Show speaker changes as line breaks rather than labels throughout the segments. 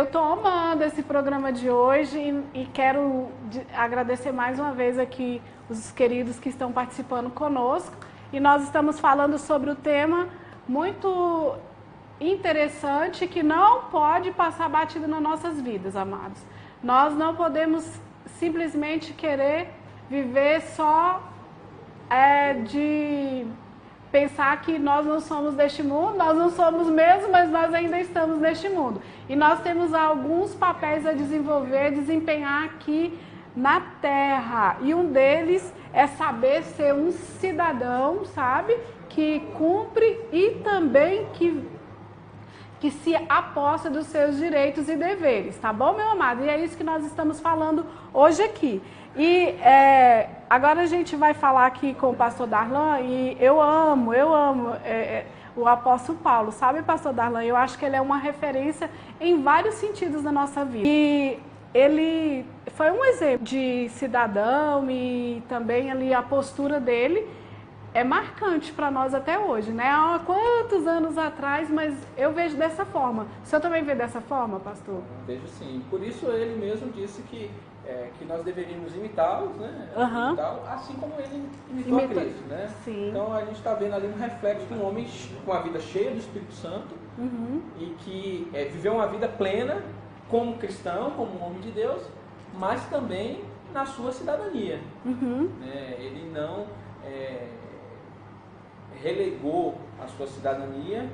estou amando esse programa de hoje e quero agradecer mais uma vez aqui os queridos que estão participando conosco. E nós estamos falando sobre o tema muito interessante que não pode passar batido nas nossas vidas, amados. Nós não podemos simplesmente querer viver só de pensar que nós não somos deste mundo, nós não somos mesmo, mas nós ainda estamos neste mundo. E nós temos alguns papéis a desenvolver, desempenhar aqui na Terra. E um deles é saber ser um cidadão, sabe? Que cumpre e também que se aposta dos seus direitos e deveres, tá bom, meu amado? E é isso que nós estamos falando hoje aqui. E agora a gente vai falar aqui com o pastor Darlan, e eu amo o apóstolo Paulo, sabe, pastor Darlan? Eu acho que ele é uma referência em vários sentidos da nossa vida. E ele foi um exemplo de cidadão e também ali a postura dele é marcante para nós até hoje, né? Há quantos anos atrás, mas eu vejo dessa forma. O senhor também vê dessa forma, pastor?
Vejo sim. Por isso ele mesmo disse que nós deveríamos imitá-los, né?
Uhum.
Assim como ele imitou a Cristo, né?
Sim.
Então a gente está vendo ali um reflexo de um homem com a vida cheia do Espírito Santo,
uhum,
e que viveu uma vida plena como cristão, como um homem de Deus, mas também na sua cidadania.
uhum.
Ele não relegou a sua cidadania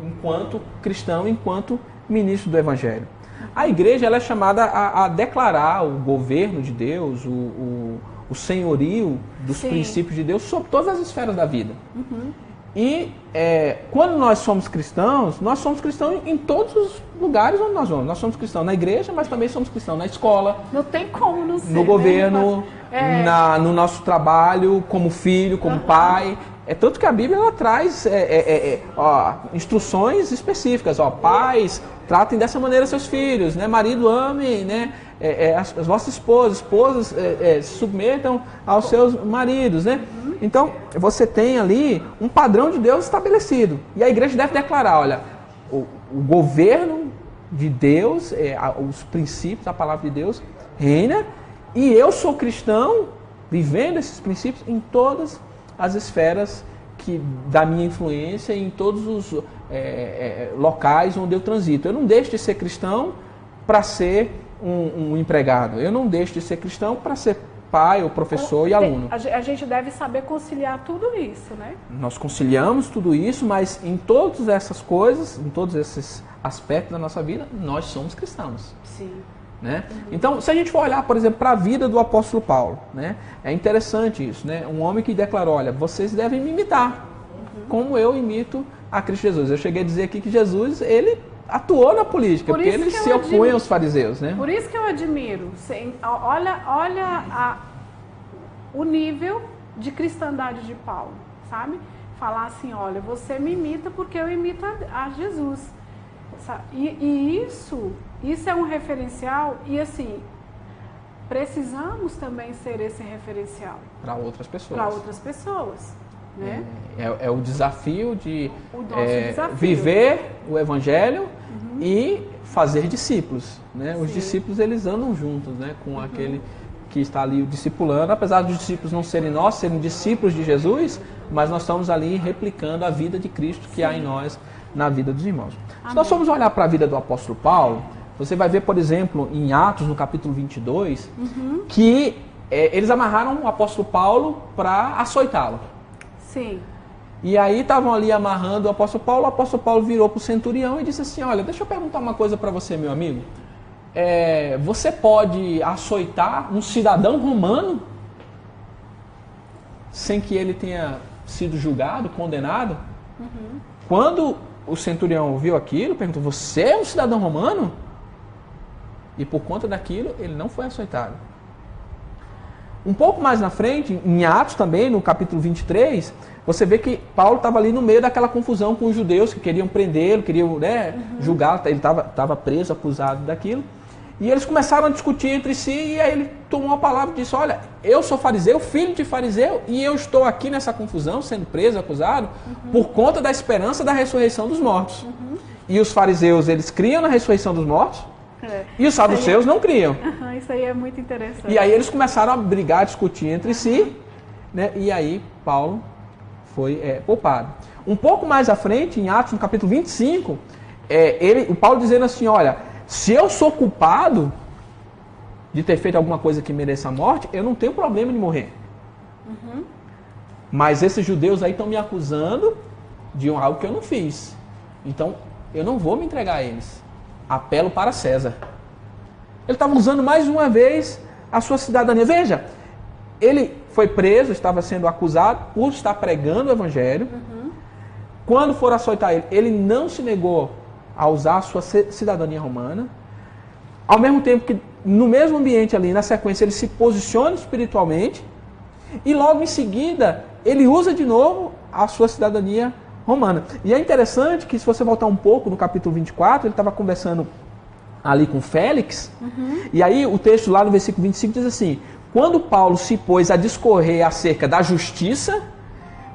enquanto cristão, enquanto ministro do Evangelho. A igreja ela é chamada a declarar o governo de Deus, o senhorio dos
Sim.
princípios de Deus sobre todas as esferas da vida.
Uhum.
E quando nós somos cristãos em todos os lugares onde nós vamos. Nós somos cristãos na igreja, mas também somos cristãos na escola,
Não tem como não ser,
no governo,
né?
no nosso trabalho, como filho, como pai. Tanto que a Bíblia ela traz instruções específicas. Pais, tratem dessa maneira seus filhos, né? Marido, ame, né? As vossas esposas se submetam aos seus maridos, né?
Uhum.
Então, você tem ali um padrão de Deus estabelecido. E a igreja deve declarar, olha, o governo de Deus, os princípios, a palavra de Deus reina, e eu sou cristão, vivendo esses princípios em todas as esferas da minha influência, em todos os locais onde eu transito. Eu não deixo de ser cristão para ser um empregado. Eu não deixo de ser cristão para ser pai, ou professor e aluno.
A gente deve saber conciliar tudo isso, né?
Nós conciliamos tudo isso, mas em todas essas coisas, em todos esses aspectos da nossa vida, nós somos cristãos.
Sim.
Né? Uhum. Então, se a gente for olhar, por exemplo, para a vida do apóstolo Paulo, né? É interessante isso, né? Um homem que declarou, olha, vocês devem me imitar, como eu imito a Cristo Jesus. Eu cheguei a dizer aqui que Jesus, ele atuou na política, porque ele se opunha aos fariseus, né?
Por isso que eu admiro. Olha o nível de cristandade de Paulo, sabe? Falar assim, olha, você me imita porque eu imito a Jesus. E isso é um referencial e assim, precisamos também ser esse referencial.
Para outras pessoas.
Para outras pessoas. Né?
É o desafio de
desafio.
Viver o Evangelho e fazer discípulos. Né? Os discípulos eles andam juntos, né? Com aquele que está ali discipulando, apesar dos discípulos não serem nós, serem discípulos de Jesus, mas nós estamos ali replicando a vida de Cristo que há em nós, na vida dos irmãos. Amém. Se nós formos olhar para a vida do apóstolo Paulo, você vai ver, por exemplo, em Atos, no capítulo 22, que eles amarraram o apóstolo Paulo para açoitá-lo.
Sim.
E aí estavam ali amarrando o apóstolo Paulo virou para o centurião e disse assim, olha, deixa eu perguntar uma coisa para você, meu amigo. Você pode açoitar um cidadão romano sem que ele tenha sido julgado, condenado? Quando o centurião ouviu aquilo, perguntou, você é um cidadão romano? E por conta daquilo, ele não foi açoitado. Um pouco mais na frente, em Atos também, no capítulo 23, você vê que Paulo estava ali no meio daquela confusão com os judeus que queriam prendê-lo, queriam julgá-lo, ele estava preso, acusado daquilo. E eles começaram a discutir entre si e aí ele tomou a palavra e disse, olha, eu sou fariseu, filho de fariseu, e eu estou aqui nessa confusão, sendo preso, acusado, por conta da esperança da ressurreição dos mortos. E os fariseus, eles criam na ressurreição dos mortos. E os saduceus não criam.
Isso aí é muito interessante.
E aí eles começraram a brigar, a discutir entre si, né? E aí Paulo foi poupado. Um pouco mais à frente, em Atos, no capítulo 25, o Paulo dizendo assim, olha, se eu sou culpado de ter feito alguma coisa que mereça a morte, eu não tenho problema de morrer. Mas esses judeus aí estão me acusando de algo que eu não fiz. Então, eu não vou me entregar a eles. Apelo para César. Ele estava usando mais uma vez a sua cidadania. Veja, ele foi preso, estava sendo acusado por estar pregando o evangelho. Quando for açoitar ele, ele não se negou a usar a sua cidadania romana. Ao mesmo tempo que, no mesmo ambiente ali, na sequência, ele se posiciona espiritualmente. E logo em seguida, ele usa de novo a sua cidadania romana. E é interessante que, se você voltar um pouco no capítulo 24, ele estava conversando ali com Félix, e aí o texto lá no versículo 25 diz assim, quando Paulo se pôs a discorrer acerca da justiça,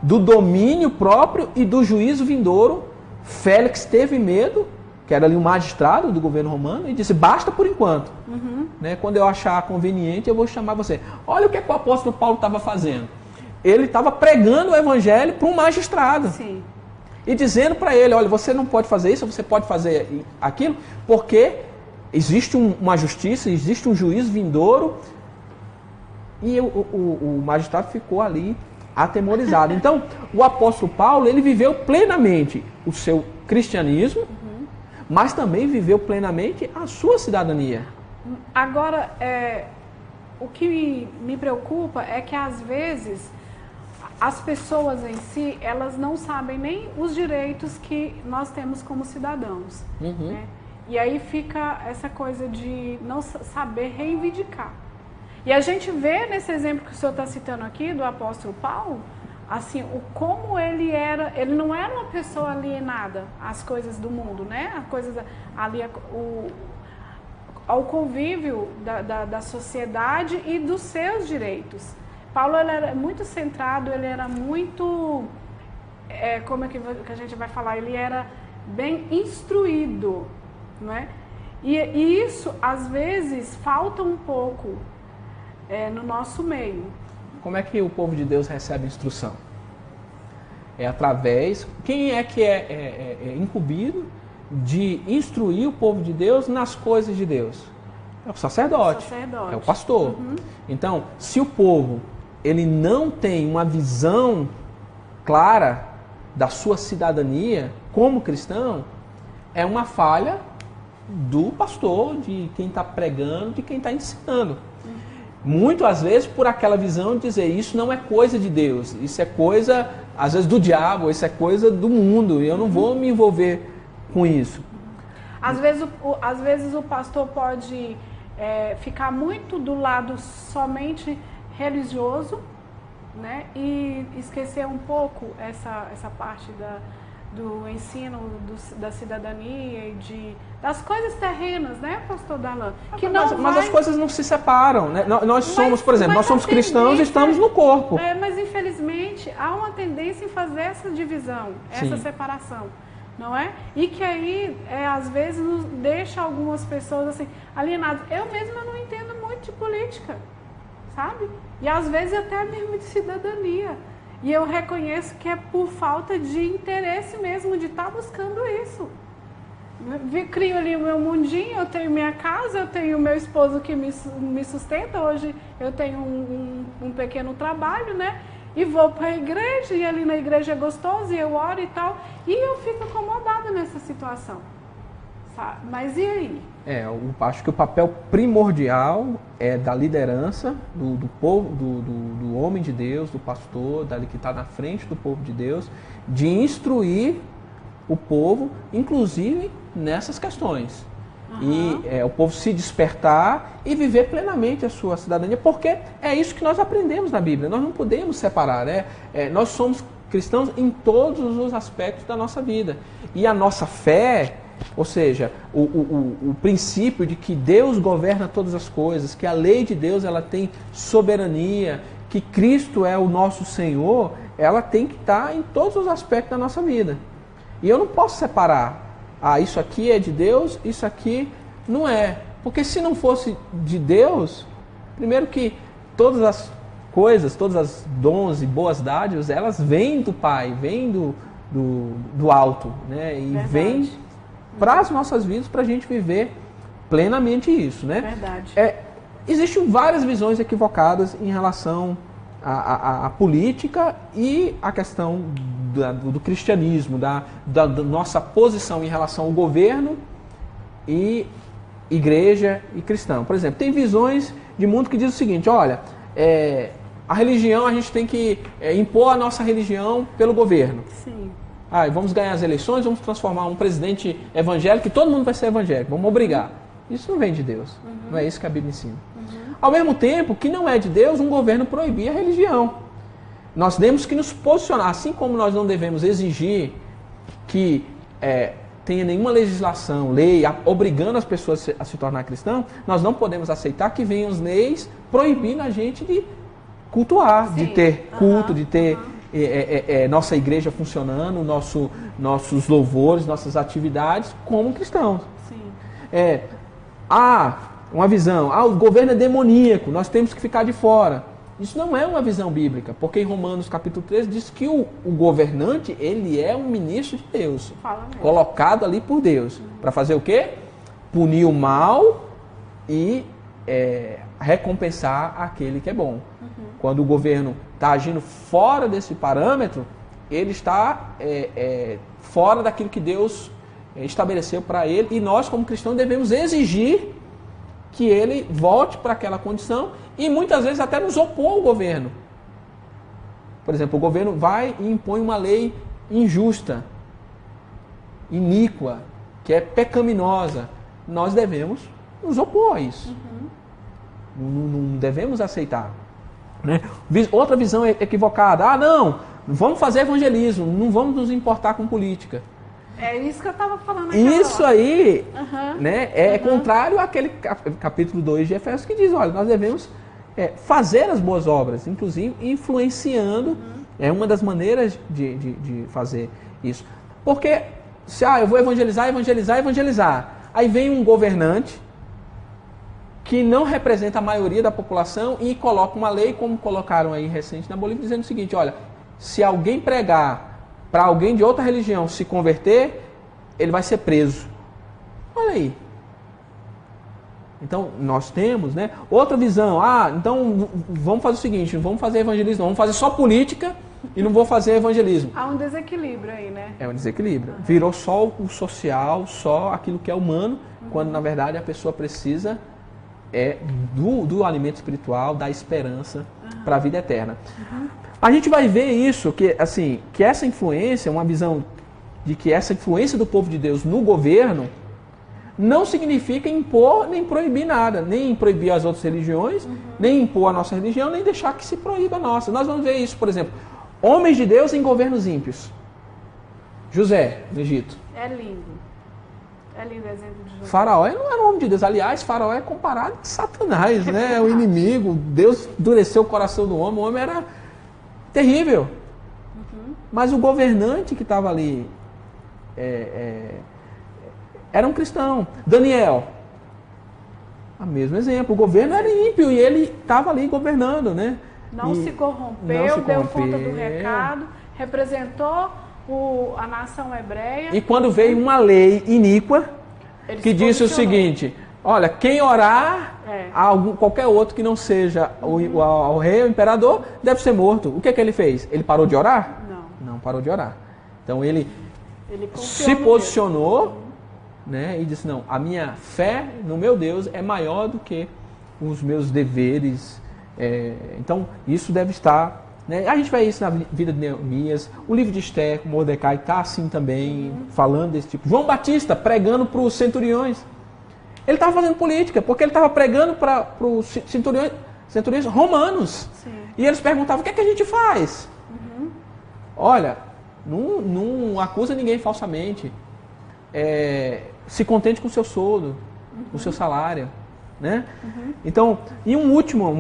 do domínio próprio e do juízo vindouro, Félix teve medo, que era ali um magistrado do governo romano, e disse, basta por enquanto. Né? Quando eu achar conveniente, eu vou chamar você. Olha o que o apóstolo Paulo estava fazendo. Ele estava pregando o evangelho para um magistrado.
Sim.
E dizendo para ele, olha, você não pode fazer isso, você pode fazer aquilo, porque existe uma justiça, existe um juízo vindouro. E o magistrado ficou ali atemorizado. Então, o apóstolo Paulo, ele viveu plenamente o seu cristianismo, mas também viveu plenamente a sua cidadania.
Agora, o que me preocupa é que, às vezes, as pessoas em si, elas não sabem nem os direitos que nós temos como cidadãos. Né? E aí fica essa coisa de não saber reivindicar. E a gente vê nesse exemplo que o senhor está citando aqui, do apóstolo Paulo, assim, como ele não era uma pessoa alienada às coisas do mundo, né? A coisas ali, ao convívio da sociedade e dos seus direitos. Paulo, ele era muito centrado, ele era muito, como é que a gente vai falar, ele era bem instruído, não é? E isso, às vezes, falta um pouco no nosso meio.
Como é que o povo de Deus recebe instrução? É através... Quem é que é incumbido de instruir o povo de Deus nas coisas de Deus? É o sacerdote. É o pastor. Então, se o povo ele não tem uma visão clara da sua cidadania como cristão, é uma falha do pastor, de quem está pregando, de quem está ensinando. Muitas vezes por aquela visão de dizer, isso não é coisa de Deus, isso é coisa, às vezes, do diabo, isso é coisa do mundo, e eu não vou me envolver com isso.
Às vezes o pastor pode ficar muito do lado somente religioso, né? E esquecer um pouco essa parte do ensino da cidadania e das coisas terrenas, né, pastor Darlan?
Mas as coisas não se separam, né? Nós somos, por exemplo, nós somos cristãos e estamos no corpo.
Mas infelizmente há uma tendência em fazer essa divisão, essa separação, não é? E que aí, às vezes, nos deixa algumas pessoas assim, alienadas. Eu mesma não entendo muito de política, sabe? E às vezes até mesmo de cidadania. E eu reconheço que é por falta de interesse mesmo, de estar buscando isso. Crio ali o meu mundinho, eu tenho minha casa, eu tenho meu esposo que me sustenta. Hoje eu tenho um pequeno trabalho, né? E vou para a igreja, e ali na igreja é gostoso, e eu oro e tal. E eu fico acomodada nessa situação. Sabe? Mas e aí?
Eu acho que o papel primordial é da liderança, do povo, do homem de Deus, do pastor, dali que está na frente do povo de Deus, de instruir o povo, inclusive nessas questões. E o povo se despertar e viver plenamente a sua cidadania, porque é isso que nós aprendemos na Bíblia. Nós não podemos separar, né? Nós somos cristãos em todos os aspectos da nossa vida. E a nossa fé, ou seja, o princípio de que Deus governa todas as coisas, que a lei de Deus ela tem soberania, que Cristo é o nosso Senhor, ela tem que estar em todos os aspectos da nossa vida. E eu não posso separar isso aqui é de Deus, isso aqui não é. Porque se não fosse de Deus, primeiro que todas as coisas, todas as dons e boas dádivas, elas vêm do Pai, vêm do alto, né? E vêm para as nossas vidas, para a gente viver plenamente isso, né?
Verdade.
Existem várias visões equivocadas em relação à política e à questão do cristianismo, da nossa posição em relação ao governo e igreja e cristão. Por exemplo, tem visões de mundo que diz o seguinte, olha, a religião, a gente tem que impor a nossa religião pelo governo.
Sim.
Vamos ganhar as eleições, vamos transformar um presidente evangélico, que todo mundo vai ser evangélico, vamos obrigar. Isso não vem de Deus, não é isso que a Bíblia ensina. Ao mesmo tempo que não é de Deus um governo proibir a religião. Nós temos que nos posicionar, assim como nós não devemos exigir que tenha nenhuma legislação, lei, obrigando as pessoas a se tornar cristãos, nós não podemos aceitar que venham as leis proibindo a gente de cultuar,
Sim.
de ter culto, de ter nossa igreja funcionando, nossos louvores, nossas atividades como cristãos.
Sim.
Uma visão, o governo é demoníaco, nós temos que ficar de fora. Isso não é uma visão bíblica, porque em Romanos capítulo 13 diz que o governante, ele é um ministro de Deus, colocado ali por Deus, para fazer o quê? Punir o mal e recompensar aquele que é bom. Quando o governo está agindo fora desse parâmetro, ele está fora daquilo que Deus estabeleceu para ele, e nós como cristãos devemos exigir que ele volte para aquela condição e muitas vezes até nos opor ao governo. Por exemplo, o governo vai e impõe uma lei injusta, iníqua, que é pecaminosa. Nós devemos nos opor a isso. Não devemos aceitar. Né? Outra visão equivocada. Não, vamos fazer evangelismo, não vamos nos importar com política.
É isso que eu estava falando.
Isso aí né, é contrário àquele capítulo 2 de Efésios que diz, olha, nós devemos fazer as boas obras, inclusive influenciando, é uma das maneiras de fazer isso. Porque, se eu vou evangelizar, aí vem um governante que não representa a maioria da população e coloca uma lei, como colocaram aí recente na Bolívia, dizendo o seguinte, olha, se alguém pregar para alguém de outra religião se converter, ele vai ser preso. Olha aí. Então, nós temos, né? Outra visão. Então, vamos fazer o seguinte, não vamos fazer evangelismo, vamos fazer só política e não vou fazer evangelismo.
Há um desequilíbrio aí, né?
É um desequilíbrio. Virou só o social, só aquilo que é humano, quando, na verdade, a pessoa precisa do alimento espiritual, da esperança para a vida eterna. A gente vai ver isso, que essa influência, uma visão de que essa influência do povo de Deus no governo não significa impor nem proibir nada, nem proibir as outras religiões, nem impor a nossa religião, nem deixar que se proíba a nossa. Nós vamos ver isso, por exemplo, homens de Deus em governos ímpios. José, no Egito.
É lindo. É lindo o exemplo de José.
Faraó não era um homem de Deus. Aliás, Faraó é comparado a Satanás, né? O inimigo. Deus endureceu o coração do homem. O homem era terrível. Mas o governante que estava ali era um cristão. Daniel. O mesmo exemplo. O governo era ímpio e ele estava ali governando, né?
Não se corrompeu, deu conta do recado, representou a nação hebreia.
E quando veio uma lei iníqua que disse o seguinte, olha, quem orar a qualquer outro que não seja o rei, o imperador, deve ser morto. O que ele fez? Ele parou de orar? Não parou de orar. Então ele se posicionou, né, e disse, não, a minha fé no meu Deus é maior do que os meus deveres. Então isso deve estar... Né? A gente vai ver isso na vida de Neemias, o livro de Esther, Mordecai está assim também, falando desse tipo. João Batista pregando para os centuriões. Ele estava fazendo política, porque ele estava pregando para os centuriões romanos. Sim. E eles perguntavam, o que é que a gente faz? Olha, não acusa ninguém falsamente. Se contente com o seu soldo, com o seu salário. Né? Então, e um último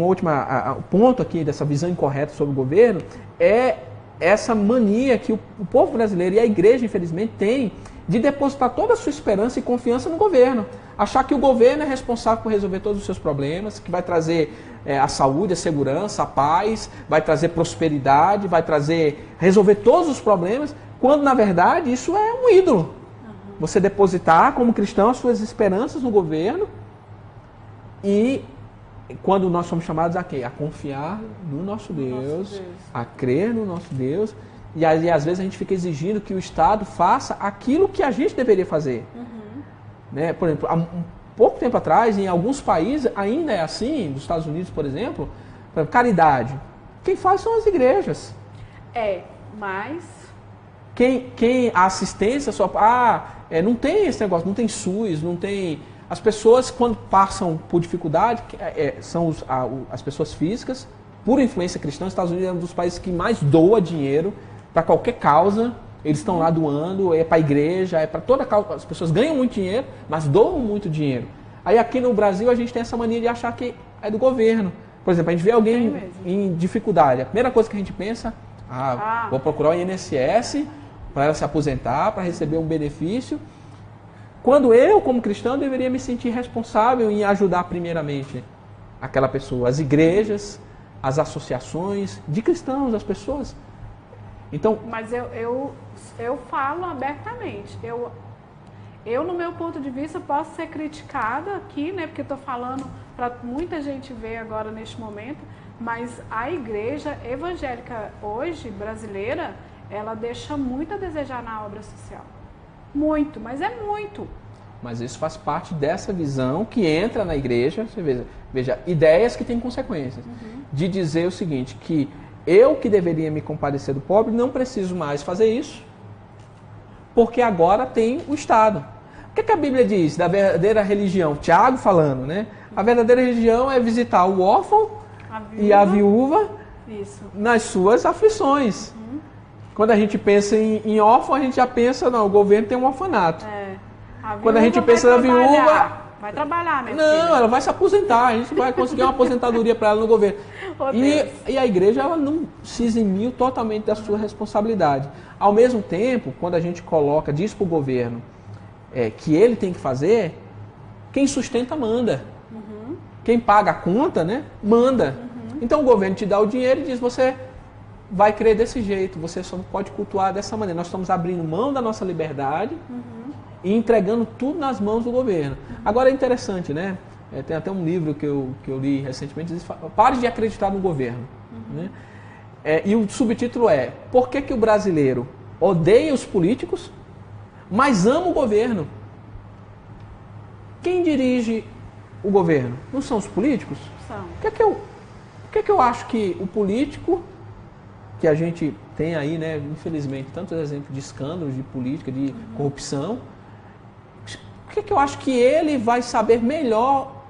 ponto aqui dessa visão incorreta sobre o governo é essa mania que o povo brasileiro e a igreja, infelizmente, tem de depositar toda a sua esperança e confiança no governo. Achar que o governo é responsável por resolver todos os seus problemas, que vai trazer a saúde, a segurança, a paz, vai trazer prosperidade, vai resolver todos os problemas, quando na verdade isso é um ídolo. Você depositar como cristão as suas esperanças no governo e quando nós somos chamados a quê? A confiar no nosso Deus, a crer no nosso Deus. E aí, às vezes, a gente fica exigindo que o Estado faça aquilo que a gente deveria fazer. Né? Por exemplo, há um pouco tempo atrás, em alguns países, ainda é assim, nos Estados Unidos, por exemplo, caridade. Quem faz são as igrejas.
Mas...
A assistência, não tem esse negócio, não tem SUS, não tem... As pessoas, quando passam por dificuldade, são as pessoas físicas, por influência cristã. Os Estados Unidos é um dos países que mais doa dinheiro para qualquer causa. Eles estão lá doando, é para a igreja, é para toda causa. As pessoas ganham muito dinheiro, mas doam muito dinheiro. Aí aqui no Brasil a gente tem essa mania de achar que é do governo. Por exemplo, a gente vê alguém em dificuldade. A primeira coisa que a gente pensa, vou procurar o INSS para ela se aposentar, para receber um benefício. Quando eu, como cristão, deveria me sentir responsável em ajudar primeiramente aquela pessoa, as igrejas, as associações de cristãos, as pessoas. Então,
mas eu falo abertamente. Eu, no meu ponto de vista, posso ser criticada aqui, né? Porque estou falando para muita gente ver agora neste momento, mas a igreja evangélica hoje, brasileira, ela deixa muito a desejar na obra social. Muito, mas é muito.
Mas isso faz parte dessa visão que entra na igreja, você veja ideias que têm consequências. De dizer o seguinte, que eu que deveria me compadecer do pobre, não preciso mais fazer isso, porque agora tem o Estado. O que a Bíblia diz da verdadeira religião? Tiago falando, né? A verdadeira religião é visitar o órfão e a viúva nas suas aflições. Quando a gente pensa em órfão, a gente já pensa, o governo tem um orfanato. Quando a gente pensa na viúva...
Vai trabalhar, né?
Não, ela vai se aposentar, a gente vai conseguir uma aposentadoria para ela no governo. E a igreja ela não se eximiu totalmente da sua responsabilidade. Ao mesmo tempo, quando a gente diz para o governo que ele tem que fazer, quem sustenta manda. Quem paga a conta, né, manda. Então o governo te dá o dinheiro e diz, você vai crer desse jeito, você só pode cultuar dessa maneira. Nós estamos abrindo mão da nossa liberdade e entregando tudo nas mãos do governo. Agora é interessante, né? Tem até um livro que eu li recentemente, diz, pare de acreditar no governo. Né? E o subtítulo é, por que o brasileiro odeia os políticos, mas ama o governo? Quem dirige o governo? Não são os políticos?
São.
Por que eu acho que o político, que a gente tem aí, né, infelizmente, tantos exemplos de escândalos de política, de corrupção, por que eu acho que ele vai saber melhor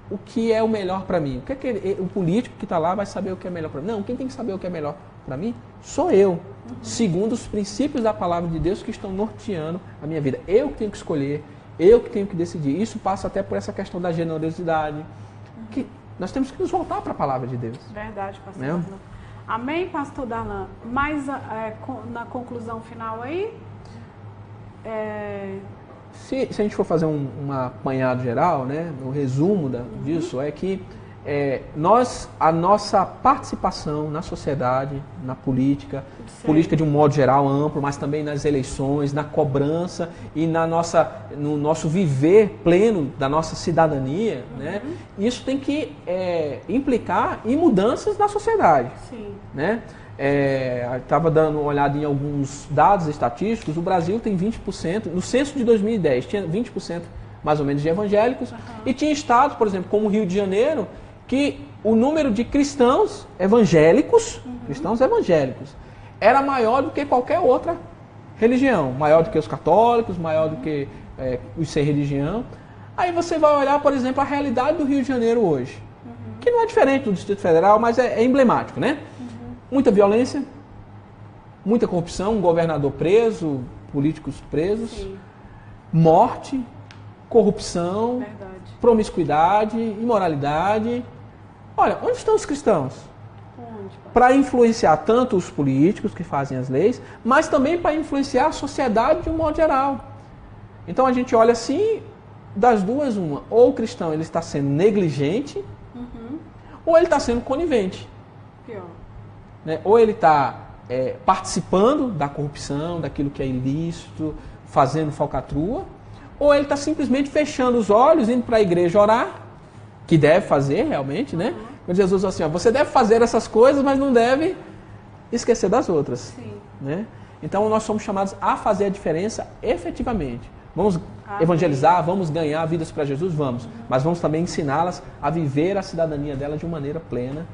o que é o melhor para mim? Por que o político que está lá vai saber o que é melhor para mim? Não, quem tem que saber o que é melhor para mim sou eu, segundo os princípios da palavra de Deus que estão norteando a minha vida. Eu que tenho que escolher, eu que tenho que decidir. Isso passa até por essa questão da generosidade, que nós temos que nos voltar para a palavra de Deus.
Verdade, pastor Darlan. Amém, pastor Darlan? Mas na conclusão final aí...
Se a gente for fazer um apanhado geral, né, o resumo disso é que a nossa participação na sociedade, na política de um modo geral amplo, mas também nas eleições, na cobrança e no nosso viver pleno da nossa cidadania, né, isso tem que implicar em mudanças na sociedade.
Sim.
Né? Estava dando uma olhada em alguns dados estatísticos. O Brasil tem 20%, no censo de 2010 tinha 20% mais ou menos de evangélicos, e tinha estados, por exemplo, como o Rio de Janeiro, que o número de cristãos evangélicos era maior do que qualquer outra religião, maior do que os católicos, maior do que os sem religião. Aí você vai olhar, por exemplo, a realidade do Rio de Janeiro hoje, que não é diferente do Distrito Federal, mas é emblemático, né? Muita violência, muita corrupção, um governador preso, políticos presos, morte, corrupção, promiscuidade, imoralidade. Olha, onde estão os cristãos? Para influenciar tanto os políticos que fazem as leis, mas também para influenciar a sociedade de um modo geral. Então a gente olha assim, das duas uma. Ou o cristão ele está sendo negligente, ou ele está sendo conivente.
Pior.
Né? Ou ele está participando da corrupção, daquilo que é ilícito, fazendo falcatrua, ou ele está simplesmente fechando os olhos, indo para a igreja orar, que deve fazer realmente, né? Quando Jesus falou assim, ó, você deve fazer essas coisas, mas não deve esquecer das outras.
Sim.
Né? Então nós somos chamados a fazer a diferença efetivamente. Vamos evangelizar, vamos ganhar vidas para Jesus, vamos. Mas vamos também ensiná-las a viver a cidadania dela de uma maneira plena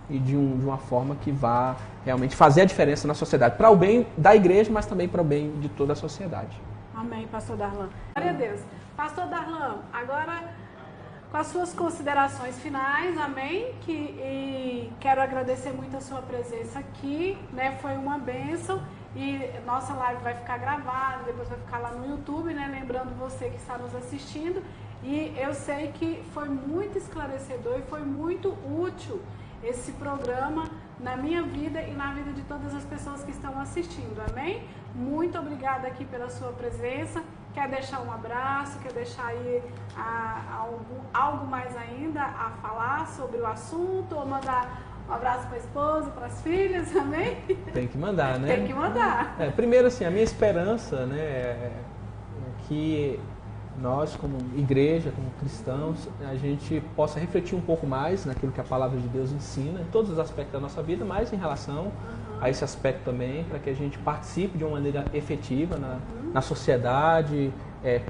e de uma forma que vá realmente fazer a diferença na sociedade. Para o bem da igreja, mas também para o bem de toda a sociedade.
Amém, pastor Darlan. Glória a Deus. Pastor Darlan, agora com as suas considerações finais, amém? E quero agradecer muito a sua presença aqui, né? Foi uma bênção. E nossa live vai ficar gravada, depois vai ficar lá no YouTube, né? Lembrando você que está nos assistindo. E eu sei que foi muito esclarecedor e foi muito útil esse programa na minha vida e na vida de todas as pessoas que estão assistindo, amém? Muito obrigada aqui pela sua presença. Quer deixar um abraço, quer deixar aí algo mais ainda a falar sobre o assunto, ou mandar um abraço para a esposa, para as filhas, amém?
Tem que mandar, né?
Tem que mandar.
Primeiro, assim, a minha esperança, né, é que nós, como igreja, como cristãos, a gente possa refletir um pouco mais naquilo que a palavra de Deus ensina, em todos os aspectos da nossa vida, mas em relação a esse aspecto também, para que a gente participe de uma maneira efetiva na sociedade,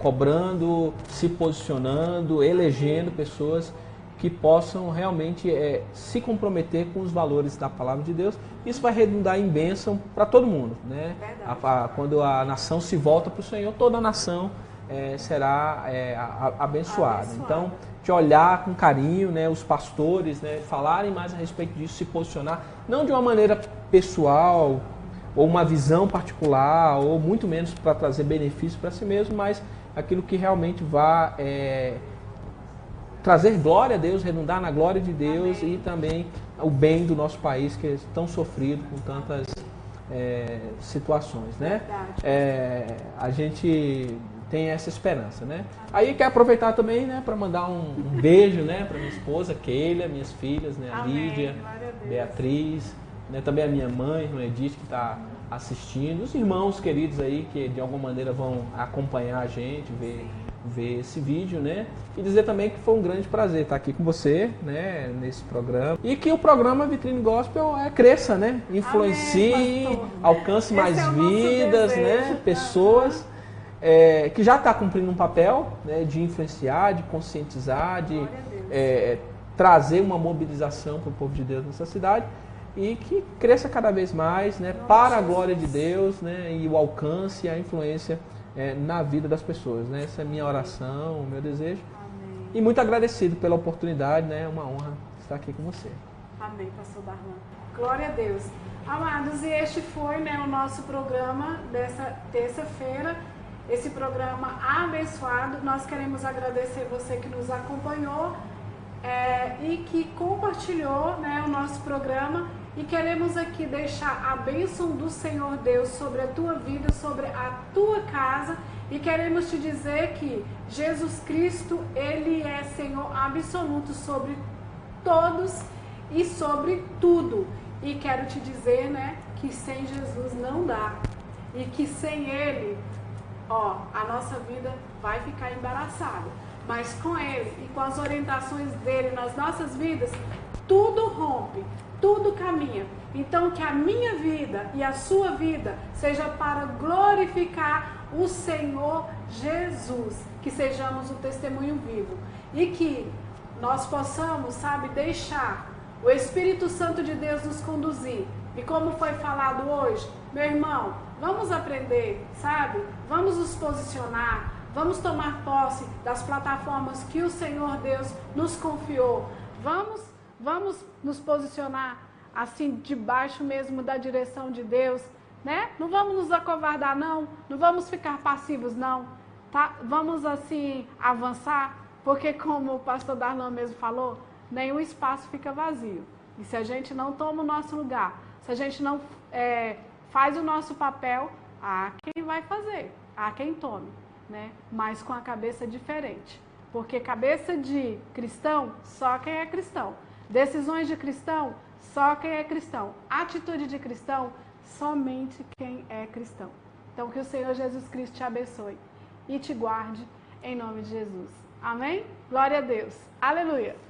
cobrando, se posicionando, elegendo pessoas que possam realmente se comprometer com os valores da palavra de Deus. Isso vai redundar em bênção para todo mundo, né? Quando a nação se volta para o Senhor, toda a nação será abençoada. Então, de olhar com carinho, né, os pastores, né, falarem mais a respeito disso, se posicionar, não de uma maneira pessoal, ou uma visão particular, ou muito menos para trazer benefício para si mesmo, mas aquilo que realmente vai trazer glória a Deus, redundar na glória de Deus. Amém. E também o bem do nosso país, que é tão sofrido com tantas situações, né? A gente tem essa esperança, né? Aí quero aproveitar também, né, para mandar um beijo, né, para minha esposa Keila, minhas filhas, né, a Lívia, Beatriz, né, também a minha mãe, irmã Edith, que está assistindo, os irmãos queridos aí que de alguma maneira vão acompanhar a gente, ver esse vídeo, né? E dizer também que foi um grande prazer estar aqui com você, né, nesse programa. E que o programa Vitrine Gospel cresça, né? Influencie, amém, alcance mais vidas, né? Pessoas que já está cumprindo um papel, né, de influenciar, de conscientizar, de trazer uma mobilização para o povo de Deus nessa cidade. E que cresça cada vez mais, né, para a glória de Deus, né, e o alcance e a influência na vida das pessoas, né? Essa é a minha oração, o meu desejo. Amém. E muito agradecido pela oportunidade, né? É uma honra estar aqui com você.
Amém, pastor Darlan. Glória a Deus. Amados, e este foi, né, o nosso programa dessa terça-feira, esse programa abençoado. Nós queremos agradecer você que nos acompanhou e que compartilhou, né, o nosso programa. E queremos aqui deixar a bênção do Senhor Deus sobre a tua vida, sobre a tua casa. E queremos te dizer que Jesus Cristo, Ele é Senhor absoluto sobre todos e sobre tudo. E quero te dizer, né, que sem Jesus não dá. E que sem Ele, a nossa vida vai ficar embaraçada. Mas com Ele e com as orientações dEle nas nossas vidas, tudo rompe. Tudo caminha. Então que a minha vida e a sua vida seja para glorificar o Senhor Jesus. Que sejamos um testemunho vivo. E que nós possamos, deixar o Espírito Santo de Deus nos conduzir. E como foi falado hoje, meu irmão, vamos aprender, Vamos nos posicionar. Vamos tomar posse das plataformas que o Senhor Deus nos confiou. Vamos nos posicionar assim debaixo mesmo da direção de Deus, né? Não vamos nos acovardar não vamos ficar passivos não, tá? Vamos assim avançar, porque como o pastor Darlan mesmo falou, nenhum espaço fica vazio. E se a gente não toma o nosso lugar, se a gente não faz o nosso papel, há quem vai fazer, há quem tome. né? Mas com a cabeça diferente. Porque cabeça de cristão, só quem é cristão. Decisões de cristão, só quem é cristão. Atitude de cristão, somente quem é cristão. Então que o Senhor Jesus Cristo te abençoe e te guarde em nome de Jesus. Amém? Glória a Deus. Aleluia.